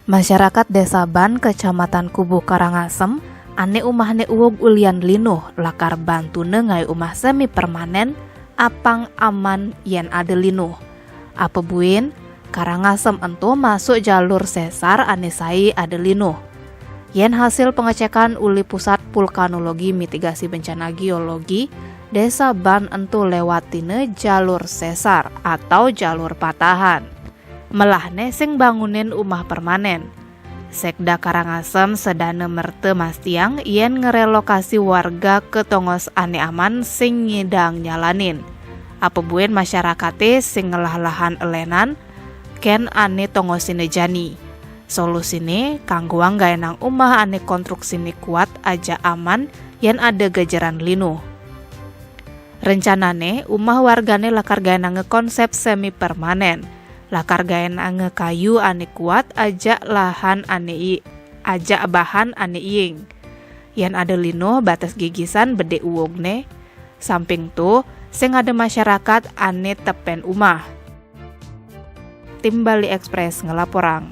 Masyarakat Desa Ban, Kecamatan Kubu Karangasem, ane umahne uwog ulian linuh lakar bantune ngai umah semi permanen apang aman yen ade linuh. Apa buin Karangasem ento masuk jalur sesar ane sai ade linuh. Yen hasil pengecekan uli Pusat Vulkanologi Mitigasi Bencana Geologi, Desa Ban ento lewatine jalur sesar atau jalur patahan. Melahne sing bangunin umah permanen. Sekda Karangasem sedana merte mastiang yen ngerelokasi warga ke tongos ane aman sing ngidang nyalanin. Apa buen masyarakate sing ngelah-lahan elenan ken ane tongosine jani. Solusine kanggo anggaenang umah ane konstruksine kuat aja aman yen ada gajaran linuh. Rencanane umah wargane lakar gaenang ngekonsep semi permanen. Lakar gaenang kayu ane kuat aja lahan ane aja bahan ane iing. Yan ada linuh batas gigisan bede uwogne. Samping tuh sing ada masyarakat ane tepen umah. Tim Bali Express ngelaporang.